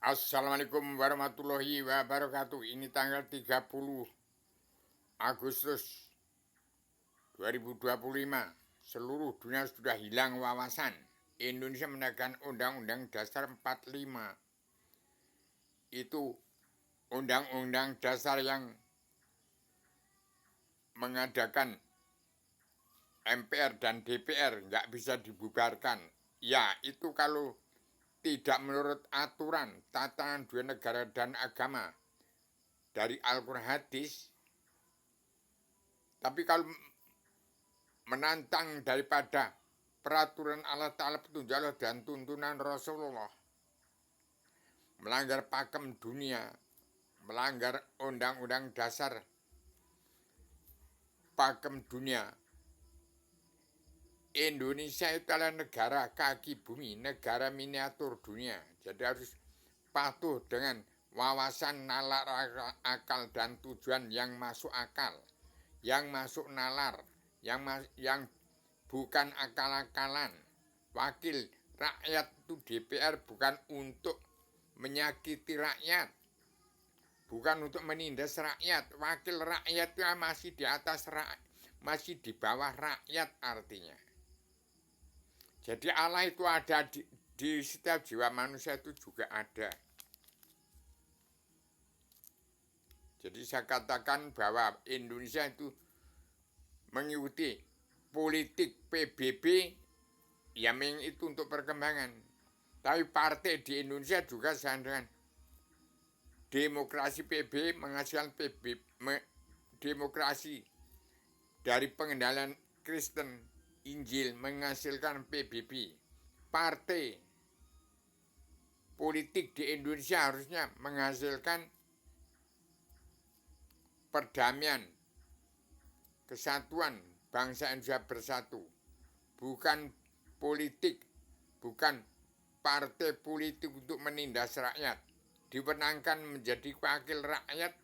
Assalamualaikum warahmatullahi wabarakatuh. Ini tanggal 30 Agustus 2025. Seluruh dunia sudah hilang wawasan. Indonesia menegakkan Undang-Undang Dasar 45. Itu Undang-Undang Dasar yang mengadakan MPR dan DPR nggak bisa dibubarkan. Ya, itu kalau tidak menurut aturan tatanan dua negara dan agama dari Al-Quran hadis. Tapi kalau menantang daripada peraturan Allah Ta'ala, petunjuk Allah dan tuntunan Rasulullah, melanggar pakem dunia, melanggar undang-undang dasar pakem dunia. Indonesia itu adalah negara kaki bumi, negara miniatur dunia. Jadi harus patuh dengan wawasan, nalar, akal, dan tujuan yang masuk akal, yang masuk nalar, yang bukan akal-akalan. Wakil rakyat itu DPR bukan untuk menyakiti rakyat, bukan untuk menindas rakyat. Wakil rakyat itu masih di atas rakyat, masih di bawah rakyat artinya. Jadi Allah itu ada di setiap jiwa manusia, itu juga ada. Jadi saya katakan bahwa Indonesia itu mengikuti politik PBB, ya memang itu untuk perkembangan. Tapi partai di Indonesia juga sama dengan demokrasi PBB menghasilkan demokrasi dari pengendalian Kristen Injil menghasilkan PBB. Partai politik di Indonesia harusnya menghasilkan perdamaian, kesatuan bangsa Indonesia bersatu. Bukan politik, bukan partai politik untuk menindas rakyat. Dimenangkan menjadi wakil rakyat.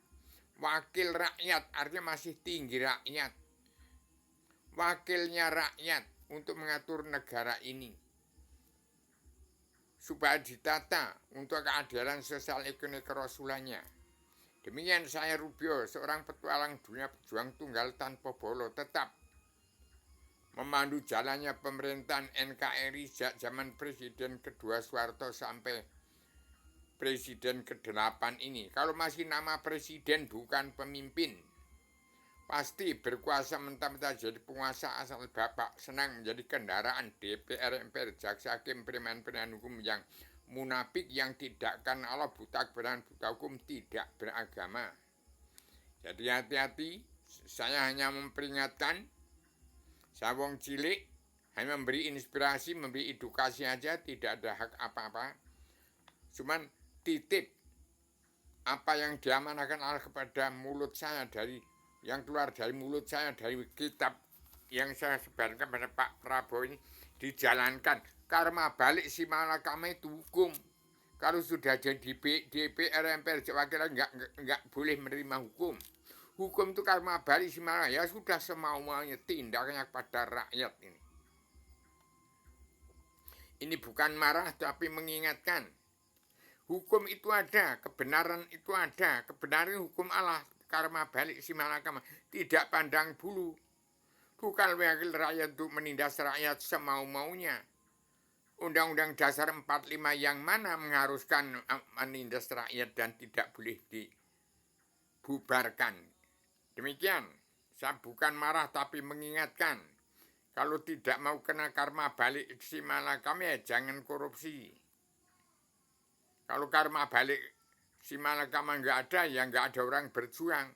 Wakil rakyat artinya masih tinggi rakyat. Wakilnya rakyat untuk mengatur negara ini supaya ditata untuk keadilan sosial ekonomi kerasulannya. Demikian saya Rubio, seorang petualang dunia pejuang tunggal tanpa bolo, tetap memandu jalannya pemerintahan NKRI sejak zaman Presiden kedua Soeharto sampai Presiden ke-8 ini. Kalau masih nama presiden bukan pemimpin, pasti berkuasa mentah-mentah jadi penguasa asal bapak, senang menjadi kendaraan DPR, MPR, jaksa, hakim, preman-preman hukum yang munafik, yang tidak kenal Allah, buta kebenaran, buta hukum, tidak beragama. Jadi hati-hati, saya hanya memperingatkan, saya wong cilik, hanya memberi inspirasi, memberi edukasi aja, tidak ada hak apa-apa. Cuman titip apa yang diamanahkan Allah kepada mulut saya, dari yang keluar dari mulut saya, dari kitab yang saya sebarkan pada Pak Prabowo ini, dijalankan. Karma balik si malakama itu hukum. Kalau sudah jadi DPR, MPR, wakil nggak boleh menerima hukum. Hukum itu karma balik si malakama, ya sudah semau-maunya tindaknya kepada rakyat ini. Ini bukan marah tapi mengingatkan. Hukum itu ada, kebenaran itu ada, kebenaran hukum Allah. Karma balik si malakama, tidak pandang bulu. Bukan wakil rakyat untuk menindas rakyat semau-maunya. Undang-Undang Dasar 45 yang mana mengharuskan menindas rakyat dan tidak boleh dibubarkan. Demikian, saya bukan marah tapi mengingatkan. Kalau tidak mau kena karma balik si malakama, ya jangan korupsi. Kalau karma balik si malakama nggak ada, ya nggak ada orang berjuang.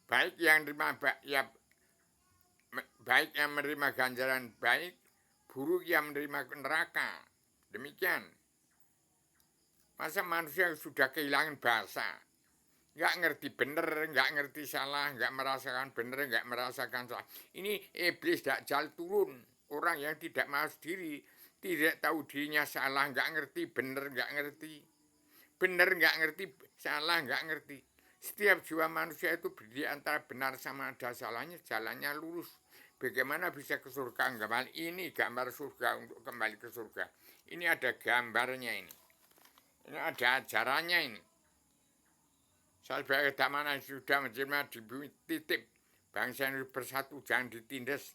Baik yang menerima ganjaran baik, buruk yang menerima neraka. Demikian. Masa manusia sudah kehilangan bahasa, nggak ngerti benar, nggak ngerti salah, nggak merasakan benar, nggak merasakan salah. Ini iblis dajjal turun. Orang yang tidak mahu diri, tidak tahu dirinya salah, nggak ngerti benar, nggak ngerti benar, nggak ngerti salah, nggak ngerti. Setiap jiwa manusia itu berdiri antara benar sama ada salahnya, jalannya lurus. Bagaimana bisa ke surga kembali? Ini gambar surga untuk kembali ke surga. Ini ada gambarnya ini. Ini ada ajarannya ini. Saya sebagai keamanan sudah menerima titip bangsa Indonesia bersatu, jangan ditindas.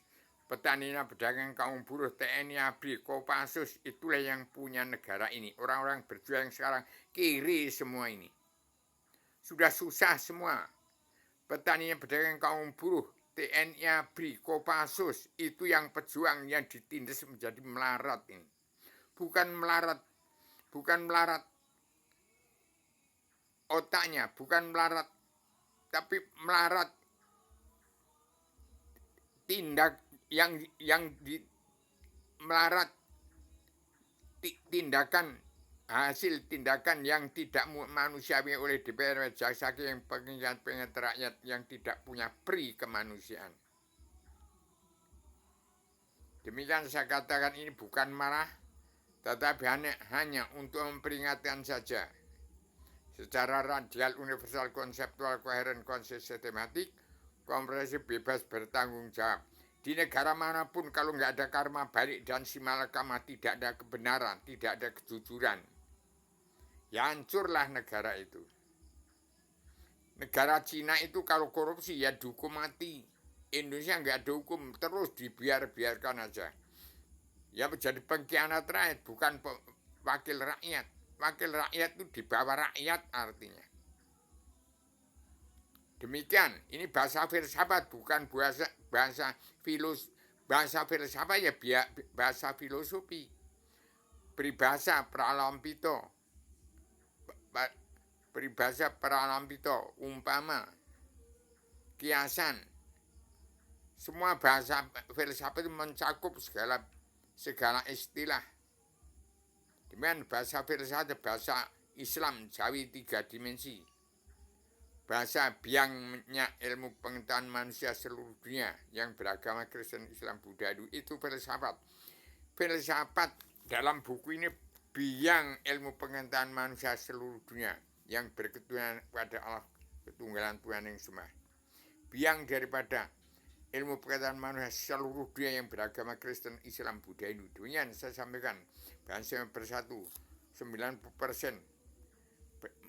Petaninya, pedagang, kaum buruh, TNI, ABRI, Kopassus, itulah yang punya negara ini. Orang-orang berjuang sekarang kiri semua ini. Sudah susah semua. Petaninya, pedagang, kaum buruh, TNI, ABRI, Kopassus, itu yang pejuang yang ditindas menjadi melarat ini. Bukan melarat otaknya, bukan melarat, tapi melarat tindak melarat tindakan hasil tindakan yang tidak manusiawi oleh DPR jaksa yang pengingat rakyat yang tidak punya pri kemanusiaan. Demikian saya katakan ini bukan marah, tetapi hanya untuk memperingatkan saja. Secara radial, universal, konseptual, koheren, sistematik, komprehensif, bebas, bertanggung jawab. Di negara manapun kalau nggak ada karma balik dan simalakama, tidak ada kebenaran, tidak ada kejujuran, ya hancurlah negara itu. Negara Cina itu kalau korupsi ya dihukum mati. Indonesia nggak ada hukum, terus dibiarkan aja. Ya menjadi pengkhianat rakyat, bukan wakil rakyat. Wakil rakyat itu di bawah rakyat artinya. Demikian, ini bahasa filsafat, bukan bahasa filsafat ya bahasa filosofi. Peribahasa Pralampito, umpama, kiasan. Semua bahasa filsafat itu mencakup segala istilah. Demikian bahasa filsafat, bahasa Islam, Jawi 3 dimensi. Bahasa biangnya ilmu pengetahuan manusia seluruh dunia yang beragama Kristen, Islam, Buddha itu filsafat. Filsafat dalam buku ini biang ilmu pengetahuan manusia seluruh dunia yang berketuhanan pada Allah ketunggalan Tuhan yang Semua. Biang daripada ilmu pengetahuan manusia seluruh dunia yang beragama Kristen, Islam, Buddha Hindu. Demikian saya sampaikan, bangsa bersatu 90%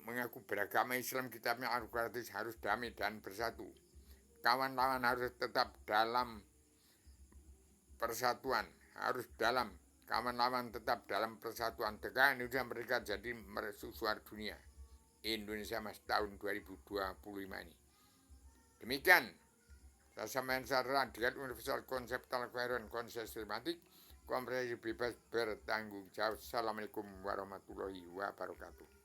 mengaku beragama Islam, kitabnya Al-Quran harus damai dan bersatu. Kawan-kawan harus tetap dalam persatuan, kawan-kawan tetap dalam persatuan. Tegak Indonesia mereka jadi mercusuar dunia. Indonesia Mas tahun 2025 ini. Demikian saya sampaikan secara radial, universal, konseptual, koheren, sistematik, komprehensif, bebas, bertanggung jawab. Assalamualaikum warahmatullahi wabarakatuh.